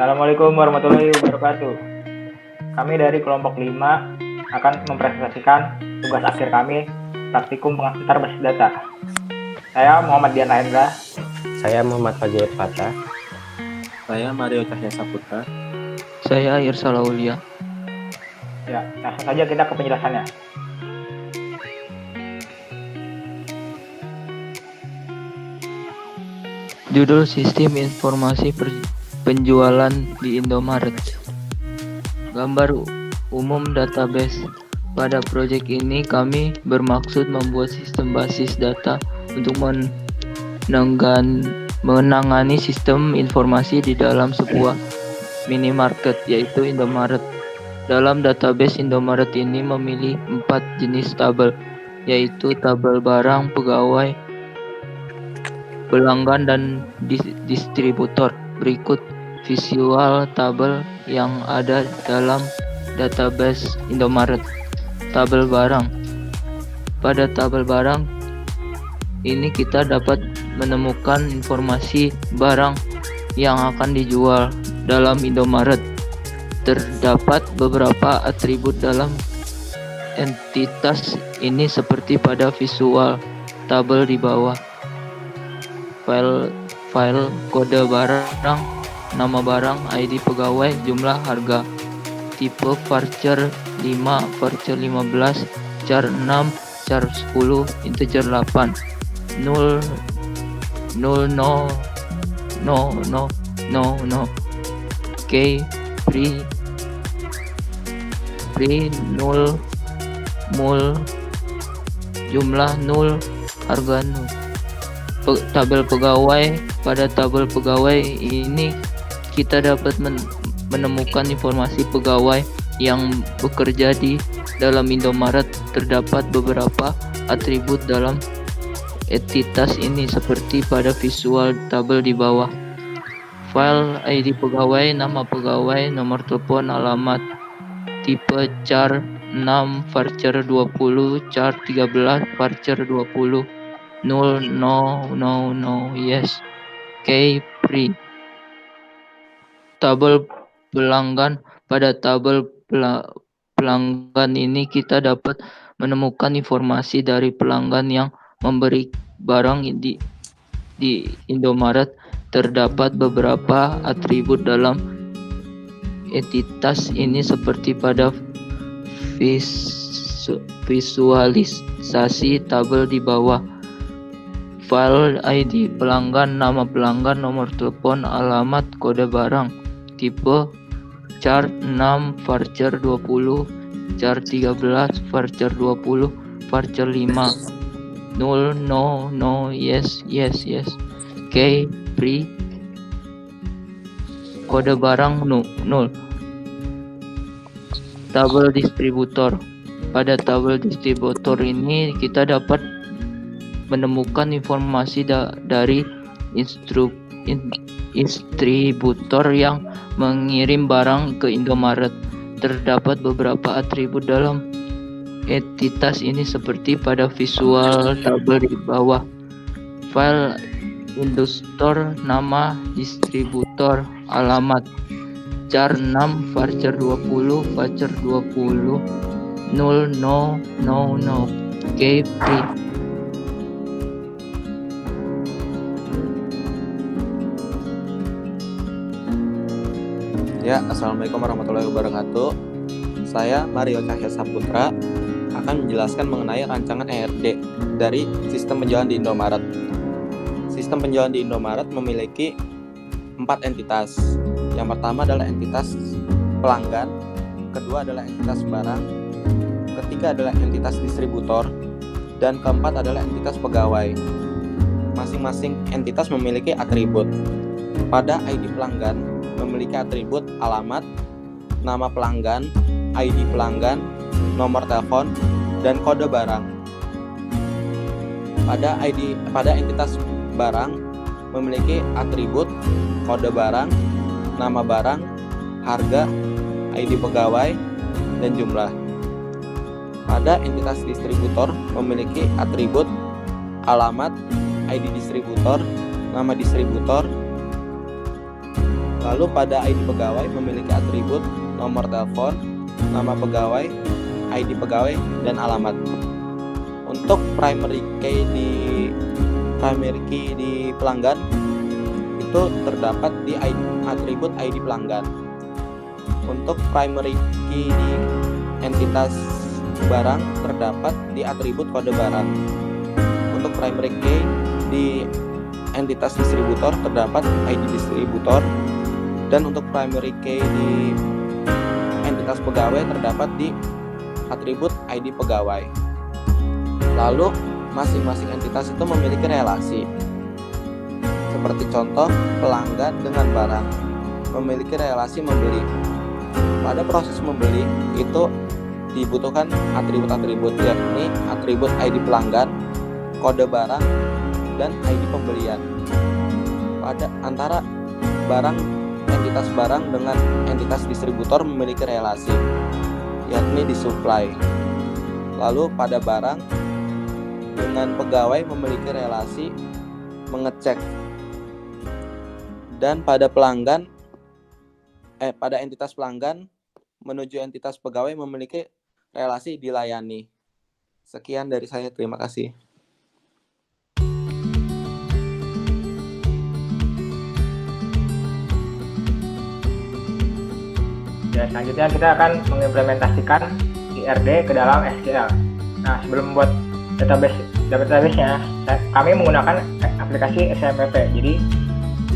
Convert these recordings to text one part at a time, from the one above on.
Assalamualaikum warahmatullahi wabarakatuh. Kami dari kelompok 5 akan mempresentasikan tugas akhir kami, praktikum pengantar basis data. Saya Muhammad Dian Hendra. Saya Muhammad Fajir Fatah. Saya Mario Cahya Saputra. Saya Irsa Laulia. Ya, langsung saja kita ke penjelasannya. Judul Sistem Informasi Penjualan di Indomaret. Gambar umum database. Pada proyek ini kami bermaksud membuat sistem basis data untuk menangani sistem informasi di dalam sebuah minimarket, yaitu Indomaret. Dalam database Indomaret ini memilih 4 jenis tabel, yaitu tabel barang, pegawai, pelanggan, dan distributor. Berikut visual tabel yang ada dalam database Indomaret. Tabel barang. Pada tabel barang ini kita dapat menemukan informasi barang yang akan dijual dalam Indomaret. Terdapat beberapa atribut dalam entitas ini seperti pada visual tabel di bawah. File kode barang, nama barang, ID pegawai, jumlah, harga. Tipe voucher 5, voucher 15, char 6, char 10, integer 8. 0 K free 0 mul, jumlah 0, harga 0. Tabel pegawai. Pada tabel pegawai ini kita dapat menemukan informasi pegawai yang bekerja di dalam Indomaret. Terdapat beberapa atribut dalam entitas ini seperti pada visual tabel di bawah. File ID pegawai, nama pegawai, nomor telepon, alamat. Tipe char 6, voucher 20, char 13, voucher 20. 0 no yes. K free. Tabel pelanggan. Pada tabel pelanggan ini kita dapat menemukan informasi dari pelanggan yang memberi barang di Indomaret. Terdapat beberapa atribut dalam entitas ini seperti pada visualisasi tabel di bawah. File ID pelanggan, nama pelanggan, nomor telepon, alamat, kode barang. Tipe char 6, voucher 20, char 13, voucher 20, voucher 5. 0 no yes. K free. Kode barang 0. Tabel distributor. Pada tabel distributor ini kita dapat menemukan informasi dari distributor yang mengirim barang ke Indomaret. Terdapat beberapa atribut dalam entitas ini seperti pada visual tabel di bawah. File Indostor, nama distributor, alamat. Char 6, voucher 20, voucher 20. 0 no K free. Ya, Assalamualaikum warahmatullahi wabarakatuh. Saya Mario Cahya Saputra akan menjelaskan mengenai rancangan ERD dari sistem penjualan di Indomaret. Sistem penjualan di Indomaret memiliki 4 entitas. Yang pertama adalah entitas pelanggan, kedua adalah entitas barang, ketiga adalah entitas distributor, dan keempat adalah entitas pegawai. Masing-masing entitas memiliki atribut. Pada ID pelanggan memiliki atribut alamat, nama pelanggan, ID pelanggan, nomor telepon, dan kode barang. Pada entitas barang memiliki atribut kode barang, nama barang, harga, ID pegawai, dan jumlah. Pada entitas distributor memiliki atribut alamat, ID distributor, nama distributor, Lalu pada ID pegawai memiliki atribut nomor telepon, nama pegawai, ID pegawai, dan alamat. Untuk primary key di pelanggan itu terdapat di atribut ID pelanggan. Untuk primary key di entitas barang terdapat di atribut kode barang. Untuk primary key di entitas distributor terdapat ID distributor, dan untuk primary key di entitas pegawai terdapat di atribut ID pegawai. Lalu masing-masing entitas itu memiliki relasi. Seperti contoh, pelanggan dengan barang memiliki relasi membeli. Pada proses membeli itu dibutuhkan atribut-atribut, yakni atribut ID pelanggan, kode barang, dan ID pembelian. Pada antara entitas barang dengan entitas distributor memiliki relasi, yakni di supply. Lalu pada barang dengan pegawai memiliki relasi mengecek. Dan pada pada entitas pelanggan menuju entitas pegawai memiliki relasi dilayani. Sekian dari saya, terima kasih. Ya, selanjutnya kita akan mengimplementasikan IRD ke dalam SQL. Nah, sebelum membuat database-nya, kami menggunakan aplikasi XAMPP. Jadi,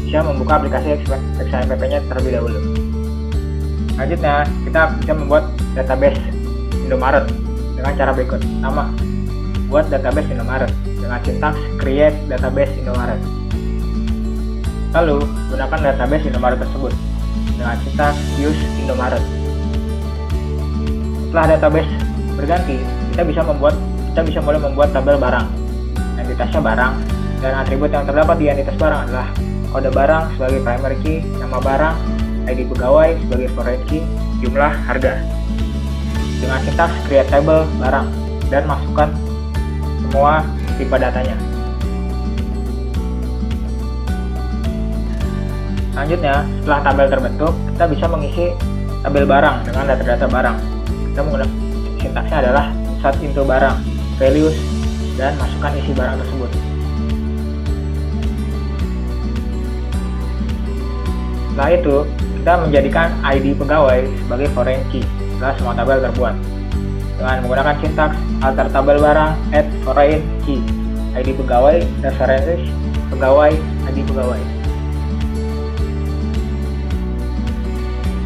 bisa membuka aplikasi XAMPP-nya terlebih dahulu. Selanjutnya, kita bisa membuat database Indomaret dengan cara berikut. Pertama, buat database Indomaret dengan sintaks create database Indomaret. Lalu, gunakan database Indomaret tersebut dengan sintaks use Indomaret. Setelah database berganti, kita bisa mulai membuat tabel barang. Entitasnya barang, dan atribut yang terdapat di entitas barang adalah kode barang sebagai primary key, nama barang, ID pegawai sebagai foreign key, jumlah, harga. Dengan sintaks create table barang dan masukkan semua tipe datanya. Selanjutnya, setelah tabel terbentuk, kita bisa mengisi tabel barang dengan data-data barang. Kita menggunakan sintaksnya adalah insert into barang, values, dan masukkan isi barang tersebut. Setelah itu, kita menjadikan ID pegawai sebagai foreign key setelah semua tabel terbuat dengan menggunakan sintaks alter tabel barang add foreign key, ID pegawai, references pegawai, ID pegawai.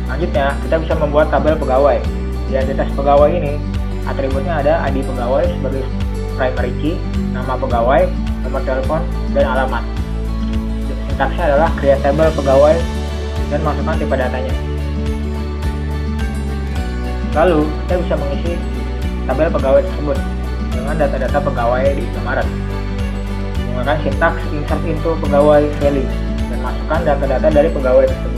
Selanjutnya, kita bisa membuat tabel pegawai. Di entitas pegawai ini, atributnya ada ID pegawai sebagai primary key, nama pegawai, nomor telepon, dan alamat. Sintaksnya adalah create table pegawai dan masukkan tipe datanya. Lalu, kita bisa mengisi tabel pegawai tersebut dengan data-data pegawai di Indomaret. Menggunakan sintaks insert into pegawai value dan masukkan data-data dari pegawai tersebut.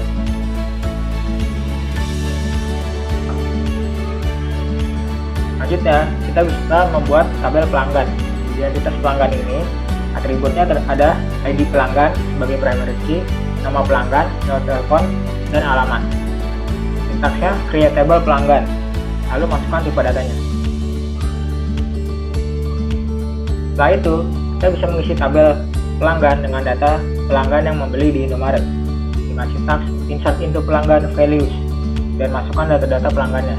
Selanjutnya, kita bisa membuat tabel pelanggan. Di entitas pelanggan ini, atributnya ada ID pelanggan sebagai primary key, nama pelanggan, nomor telepon, dan alamat. Sintaksnya create table pelanggan, lalu masukkan tipe datanya. Setelah itu, kita bisa mengisi tabel pelanggan dengan data pelanggan yang membeli di Indomaret dengan sintaks insert into pelanggan values dan masukkan data-data pelanggannya.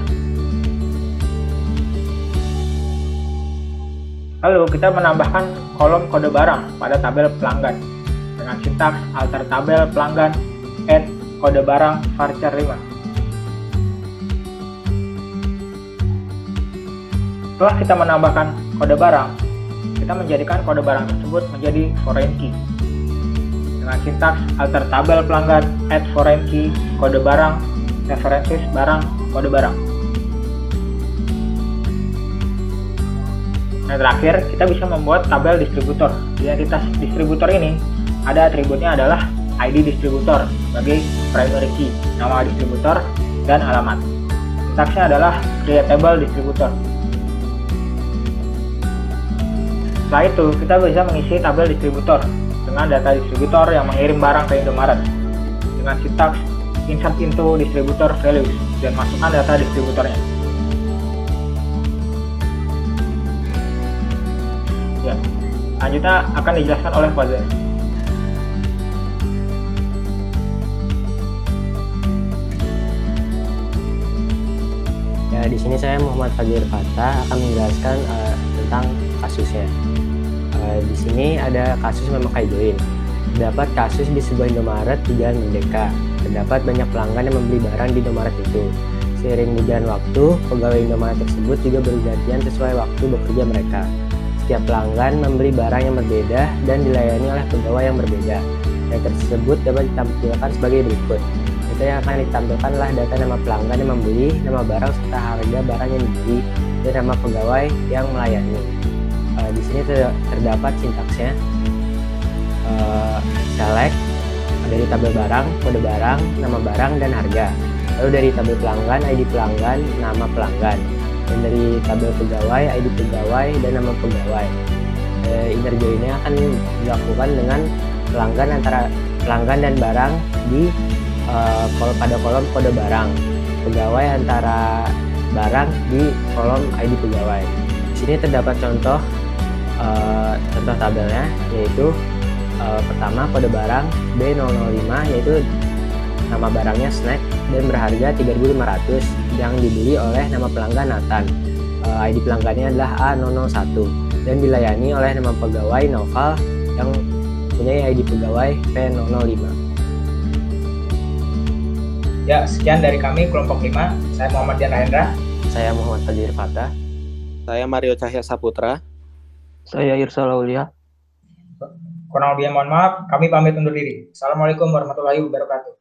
Lalu kita menambahkan kolom kode barang pada tabel pelanggan dengan sintaks alter tabel pelanggan add kode barang varchar 5. Setelah kita menambahkan kode barang, kita menjadikan kode barang tersebut menjadi foreign key dengan sintaks alter tabel pelanggan add foreign key kode barang references barang kode barang. Nah, terakhir, kita bisa membuat tabel distributor. Di entitas distributor ini, ada atributnya adalah ID distributor sebagai primary key, nama distributor, dan alamat. Sintaksnya adalah create table distributor. Setelah itu, kita bisa mengisi tabel distributor dengan data distributor yang mengirim barang ke Indomaret dengan sintaks insert into distributor values dan masukkan data distributornya. Ya, selanjutnya akan dijelaskan oleh Fazer. Ya, di sini saya Muhammad Fajir Fatah akan menjelaskan tentang kasusnya. Di sini ada kasus memakai join. Terdapat kasus di sebuah Indomaret di Jalan Merdeka. Terdapat banyak pelanggan yang membeli barang di Indomaret itu. Seiring berjalan waktu, pegawai Indomaret tersebut juga bergantian sesuai waktu bekerja mereka. Setiap pelanggan membeli barang yang berbeda dan dilayani oleh pegawai yang berbeda. Data tersebut dapat ditampilkan sebagai berikut. Data yang akan ditampilkan adalah data nama pelanggan yang membeli, nama barang serta harga barang yang dibeli, dan nama pegawai yang melayani. Di sini terdapat sintaksnya. Select dari tabel barang, kode barang, nama barang, dan harga. Lalu dari tabel pelanggan, ID pelanggan, nama pelanggan. Dan dari tabel pegawai, ID pegawai, dan nama pegawai. Inner join-nya akan dilakukan dengan pelanggan antara pelanggan dan barang di pada kolom kode barang, pegawai antara barang di kolom ID pegawai. Di sini terdapat contoh tabelnya, yaitu pertama kode barang B005, yaitu nama barangnya snack dan berharga 3.500 yang dibeli oleh nama pelanggan Nathan. ID pelanggannya adalah A001 dan dilayani oleh nama pegawai Noval yang punya ID pegawai P005. Ya, sekian dari kami kelompok 5. Saya Muhammad Dian Hendra. Saya Muhammad Fajir Fatah. Saya Mario Cahya Saputra. Saya Irsa Laulia. Kurang lebihnya mohon maaf, kami pamit undur diri. Assalamualaikum warahmatullahi wabarakatuh.